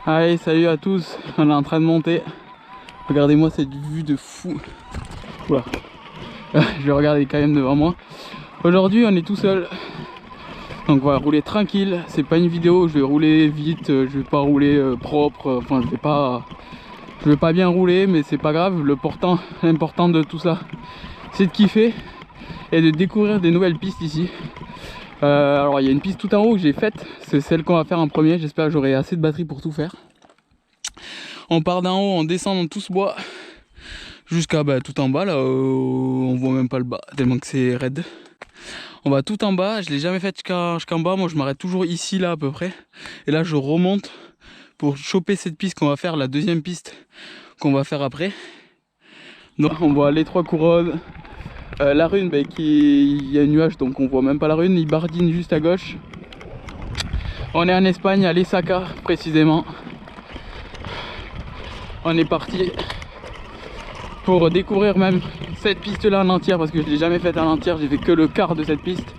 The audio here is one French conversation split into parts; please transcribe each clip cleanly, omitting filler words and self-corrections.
Allez, salut à tous, on est en train de monter. Regardez-moi cette vue de fou. Oula. Je vais regarder quand même devant moi. Aujourd'hui on est tout seul. Donc on va rouler tranquille. C'est pas une vidéo où je vais rouler vite, je vais pas rouler propre. Enfin je vais pas bien rouler, mais c'est pas grave. L'important de tout ça, c'est de kiffer et de découvrir des nouvelles pistes ici. Alors il y a une piste tout en haut que j'ai faite, c'est celle qu'on va faire en premier. J'espère que j'aurai assez de batterie pour tout faire. On part d'en haut, on descend dans tout ce bois jusqu'à tout en bas là, on voit même pas le bas tellement que c'est raide. On va tout en bas, je l'ai jamais fait jusqu'en bas, moi je m'arrête toujours ici là à peu près. Et là je remonte pour choper cette piste qu'on va faire, la deuxième piste qu'on va faire après. Donc on voit les trois couronnes. La rune, il y a un nuage donc on voit même pas la rune, il bardine juste à gauche. On est en Espagne, à Lesaca précisément. On est parti pour découvrir même cette piste là en entière parce que je l'ai jamais faite en entière, j'ai fait que le quart de cette piste.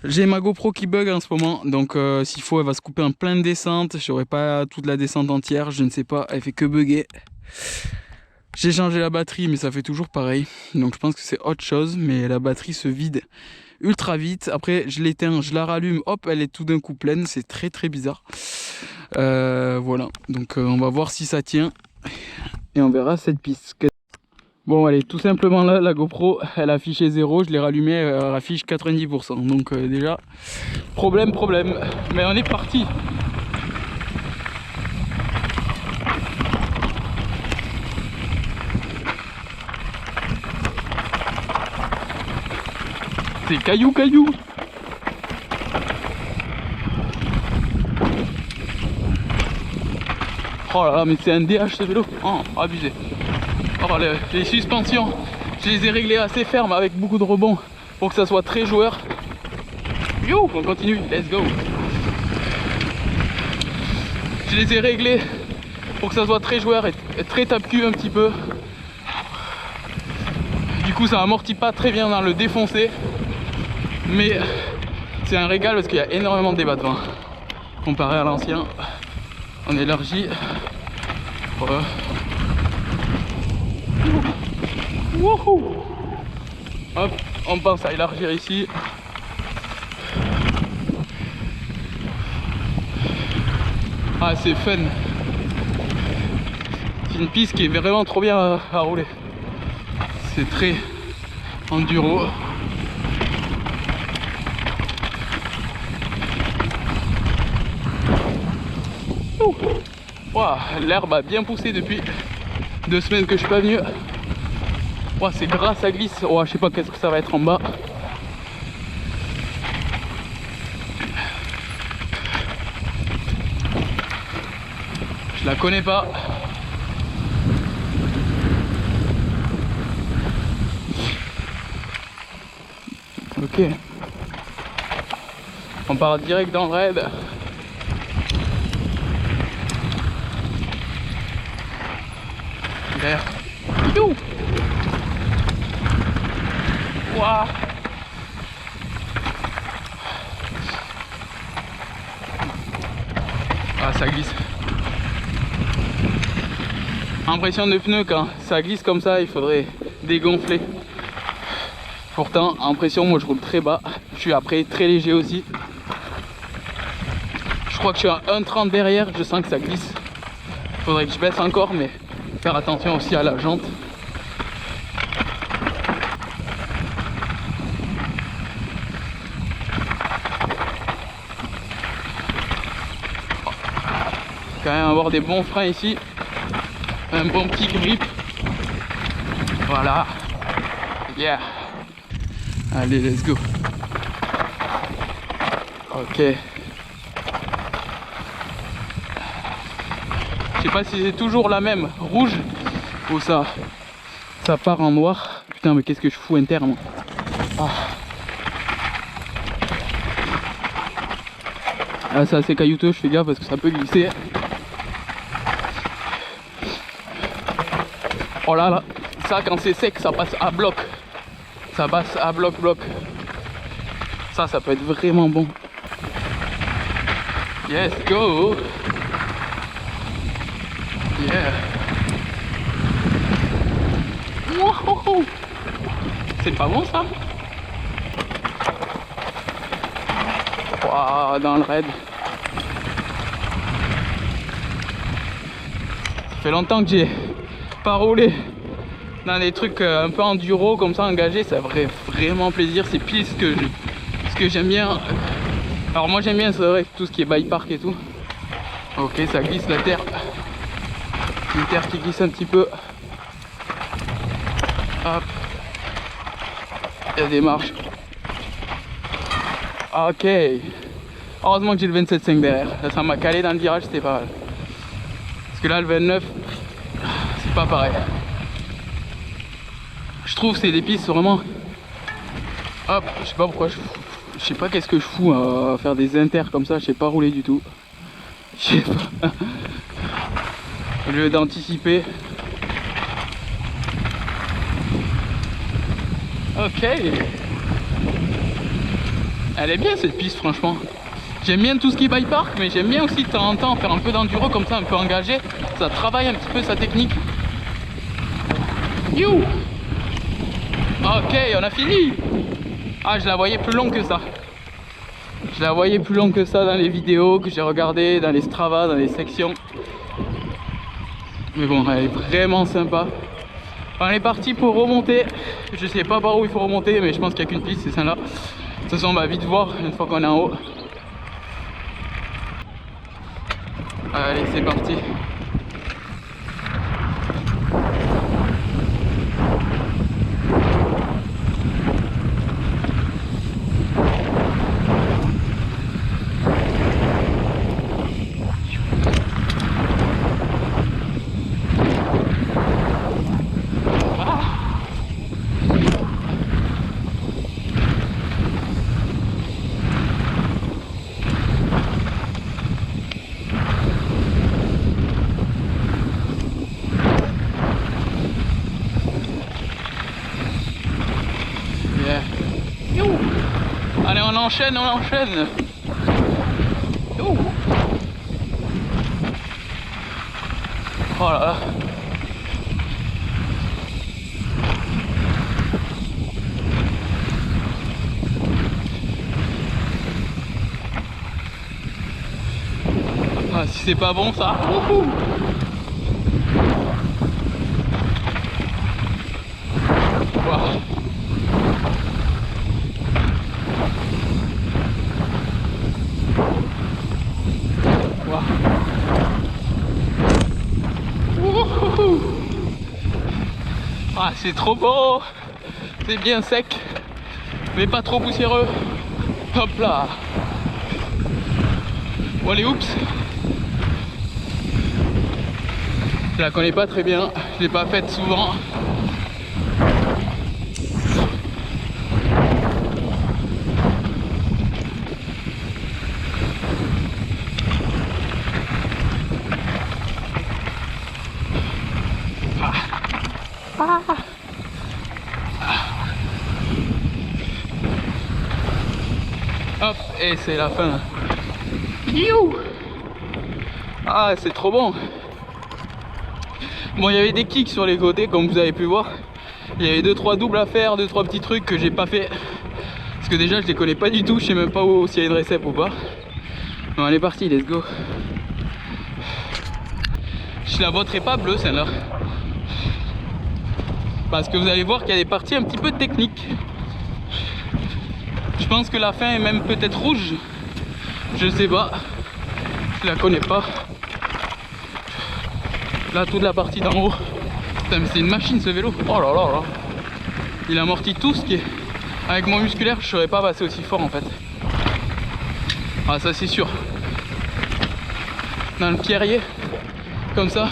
J'ai ma GoPro qui bug en ce moment, donc s'il faut elle va se couper en plein de descentes, j'aurai pas toute la descente entière, je ne sais pas, elle fait que bugger. J'ai changé la batterie mais ça fait toujours pareil, donc je pense que c'est autre chose, mais la batterie se vide ultra vite. Après je l'éteins, je la rallume, hop elle est tout d'un coup pleine, c'est très bizarre. Voilà, donc on va voir si ça tient et on verra cette piste. Bon allez, tout simplement là la GoPro elle affichait 0, je l'ai rallumée, elle affiche 90%, donc déjà problème, mais on est parti. C'est caillou. Oh là là, mais c'est un DH ce vélo. Oh, abusé. Oh, les suspensions, je les ai réglées assez fermes avec beaucoup de rebond pour que ça soit très joueur. Yo, on continue, let's go. Je les ai réglées pour que ça soit très joueur et très tape-cul un petit peu. Du coup ça amortit pas très bien dans le défoncé. Mais c'est un régal parce qu'il y a énormément de débattement. Comparé à l'ancien, on élargit. Wouhou. Hop, on pense à élargir ici. Ah c'est fun. C'est une piste qui est vraiment trop bien à rouler. C'est très enduro. Wow, l'herbe a bien poussé depuis 2 semaines que je suis pas venu. Wow, c'est gras, ça glisse. Wow, je sais pas qu'est-ce que ça va être en bas. Je la connais pas. Ok. On part direct dans le raid. Derrière. Youh. Wow. Ah ça glisse. Impression de pneu quand ça glisse comme ça, il faudrait dégonfler. Pourtant, impression, moi je roule très bas. Je suis après très léger aussi. Je crois que je suis à 1,30 derrière, je sens que ça glisse. Il faudrait que je baisse encore, mais faire attention aussi à la jante. Quand même avoir des bons freins ici. Un bon petit grip. Voilà. Yeah. Allez, let's go. Ok. Je sais pas si c'est toujours la même rouge ou ça part en noir. Putain mais qu'est-ce que je fous interne. Ah c'est assez caillouteux, je fais gaffe parce que ça peut glisser. Oh là là, ça quand c'est sec ça passe à bloc. Ça passe à bloc. Ça peut être vraiment bon. Yes, go. Yeah. Wow. C'est pas bon ça? Wow, dans le raid. Ça fait longtemps que j'ai pas roulé dans des trucs un peu enduro comme ça, engagés. Ça ferait vraiment plaisir. C'est pile ce que j'aime bien. Alors moi j'aime bien, c'est vrai, tout ce qui est bike park et tout. Ok, ça glisse la terre. Une terre qui glisse un petit peu. Hop. Il y a des marches. Ok. Heureusement que j'ai le 27.5 derrière. Ça m'a calé dans le virage, c'était pas mal. Parce que là, le 29, c'est pas pareil. Je trouve que c'est des pistes vraiment... Hop, je sais pas pourquoi je sais pas qu'est-ce que je fous à faire des inters comme ça. Je sais pas rouler du tout. Je sais pas. Au lieu d'anticiper. Ok. Elle est bien cette piste franchement. J'aime bien tout ce qui est bike park, mais j'aime bien aussi de temps en temps faire un peu d'enduro comme ça, un peu engagé. Ça travaille un petit peu sa technique. You. Ok, on a fini. Ah, je la voyais plus longue que ça. Je la voyais plus longue que ça dans les vidéos que j'ai regardées, dans les Strava, dans les sections. Mais bon, elle est vraiment sympa. On est parti pour remonter. Je sais pas par où il faut remonter, mais je pense qu'il n'y a qu'une piste, c'est celle-là. De toute façon, on va vite voir une fois qu'on est en haut. Allez, c'est parti. Allez, on enchaîne, on enchaîne. Oh là là. Ah, si c'est pas bon ça. Wow. Ah, c'est trop beau, c'est bien sec, mais pas trop poussiéreux. Hop là. Bon, allez, oups. Je la connais pas très bien, je l'ai pas faite souvent. Hop, et c'est la fin. You. Ah, c'est trop bon. Bon, il y avait des kicks sur les côtés, comme vous avez pu voir. Il y avait 2-3 doubles à faire, 2-3 petits trucs que j'ai pas fait. Parce que déjà, je les connais pas du tout, je sais même pas s'il y a une récep ou pas. Bon, allez, parti, let's go. Je la voterai pas bleue celle-là. Parce que vous allez voir qu'il y a des parties un petit peu techniques. Je pense que la fin est même peut-être rouge. Je sais pas. Je la connais pas. Là, toute la partie d'en haut. Putain, mais c'est une machine ce vélo. Oh là là là. Il amortit tout ce qui est... Avec mon musculaire, je serais pas passé aussi fort en fait. Ah, ça c'est sûr. Dans le pierrier, comme ça,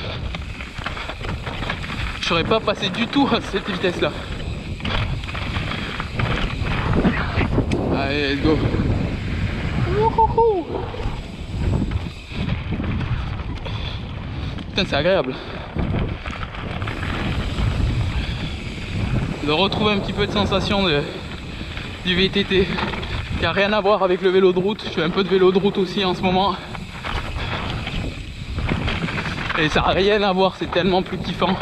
je serais pas passé du tout à cette vitesse là. Allez, let's go. Wouhou. Putain, c'est agréable de retrouver un petit peu de sensation du VTT qui a rien à voir avec le vélo de route. Je fais un peu de vélo de route aussi en ce moment. Et ça n'a rien à voir, c'est tellement plus kiffant.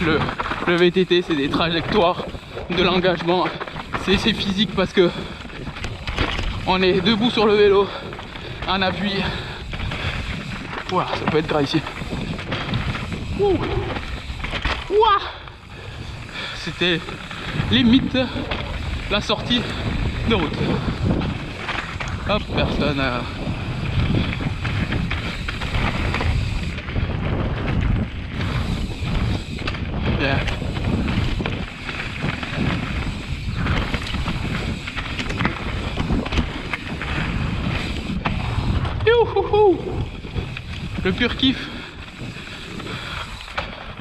Le VTT, c'est des trajectoires, de l'engagement, c'est physique parce que on est debout sur le vélo, en appui. Voilà, ça peut être grave ici. C'était limite la sortie de route. Hop, personne. Yeah. Youhouhou. Le pur kiff.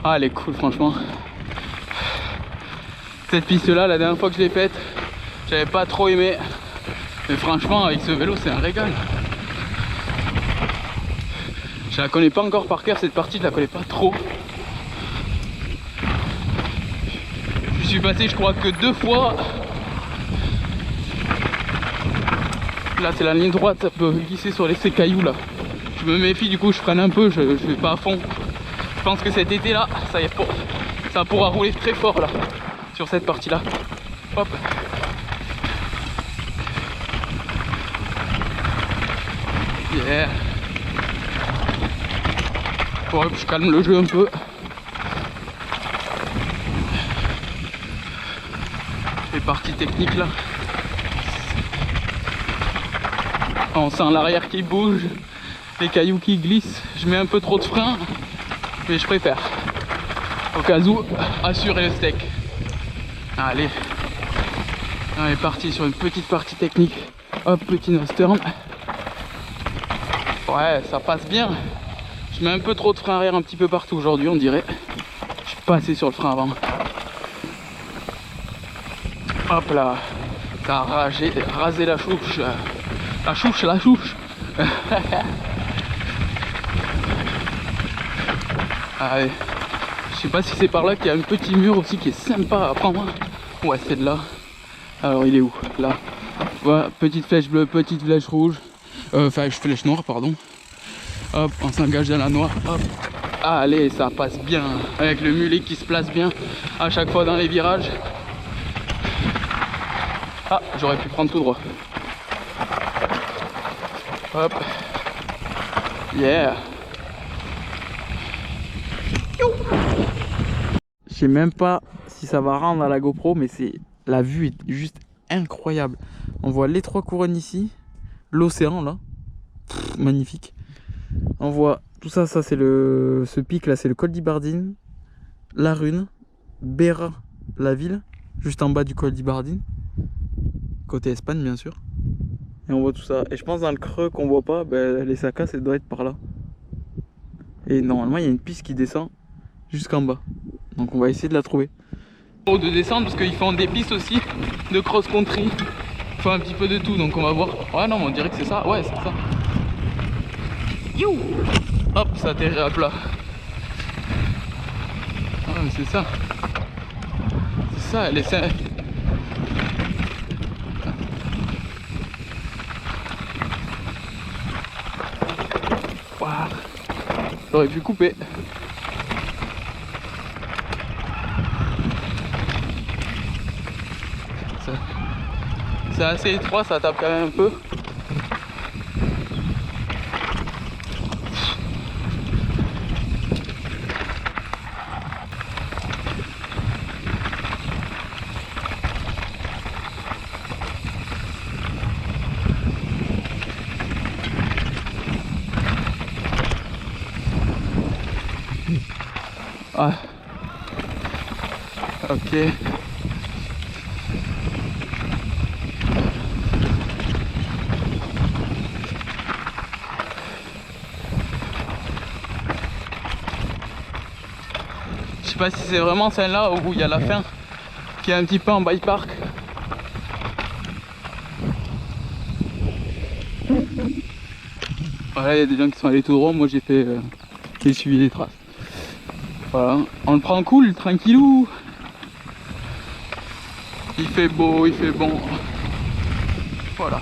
Ah, elle est cool, franchement. Cette piste là, la dernière fois que je l'ai faite, j'avais pas trop aimé, mais franchement avec ce vélo c'est un régal. Je la connais pas encore par cœur, cette partie je la connais pas trop. Je suis passé je crois que 2 fois. Là c'est la ligne droite, ça peut glisser sur ces cailloux là. Je me méfie, du coup je freine un peu, je vais pas à fond. Je pense que cet été là, ça pourra rouler très fort là, sur cette partie là. Hop. Yeah. Faudrait que je calme le jeu un peu. Les parties techniques là. On sent l'arrière qui bouge, les cailloux qui glissent. Je mets un peu trop de frein, mais je préfère. Au cas où, assurer le steak. Allez. On est parti sur une petite partie technique. Hop, petit nose turn. Ouais, ça passe bien. Je mets un peu trop de frein arrière un petit peu partout aujourd'hui, on dirait. Je suis pas assez sur le frein avant. Hop là. Ça a rasé la chouche. La chouche. Allez. Je sais pas si c'est par là qu'il y a un petit mur aussi qui est sympa à prendre. Ouais, c'est de là. Alors il est où? Là. Voilà, petite flèche bleue, petite flèche rouge. Flèche noire, pardon. Hop, on s'engage dans la noire. Hop. Ah, allez, ça passe bien. Avec le mulet qui se place bien à chaque fois dans les virages. Ah, j'aurais pu prendre tout droit. Hop. Yeah. Je sais même pas si ça va rendre à la GoPro, mais la vue est juste incroyable. On voit les 3 couronnes ici, l'océan là, magnifique. On voit tout ça, c'est ce pic là, c'est le col d'Ibardine, la Rune, Béra, la ville, juste en bas du col d'Ibardine, côté Espagne bien sûr. Et on voit tout ça. Et je pense dans le creux qu'on voit pas, les Sacas, ça doit être par là. Et normalement il y a une piste qui descend jusqu'en bas. Donc on va essayer de la trouver. De descendre parce qu'ils font des pistes aussi de cross-country. Ils font un petit peu de tout, donc on va voir. Ouais non, on dirait que c'est ça. Ouais, c'est ça. You. Hop, ça atterrit à plat. Ah mais c'est ça. C'est ça, elle est... Waouh. J'aurais pu couper. C'est assez étroit, ça tape quand même un peu. Ah. Ok. Je sais pas si c'est vraiment celle-là où il y a la fin qui est un petit peu en bike park. Voilà, il y a des gens qui sont allés tout droit, moi j'ai suivi les traces. Voilà, on le prend cool, tranquillou. Il fait beau, il fait bon. Voilà.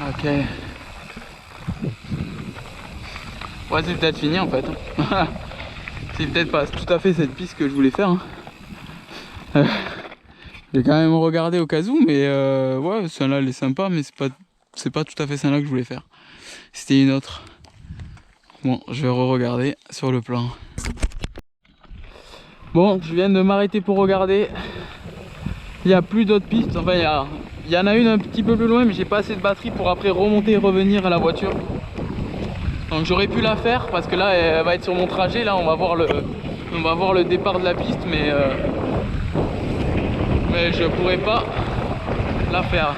Ok. Ouais, c'est peut-être fini en fait. C'est peut-être pas tout à fait cette piste que je voulais faire. J'ai quand même regardé au cas où, mais ouais, celle-là elle est sympa, mais c'est pas tout à fait celle-là que je voulais faire. C'était une autre. Bon, je vais re-regarder sur le plan. Bon, je viens de m'arrêter pour regarder. Il n'y a plus d'autres pistes. Enfin, il y en a une un petit peu plus loin, mais j'ai pas assez de batterie pour après remonter et revenir à la voiture. Donc j'aurais pu la faire parce que là, elle va être sur mon trajet. Là, on va voir le départ de la piste, mais je pourrais pas la faire.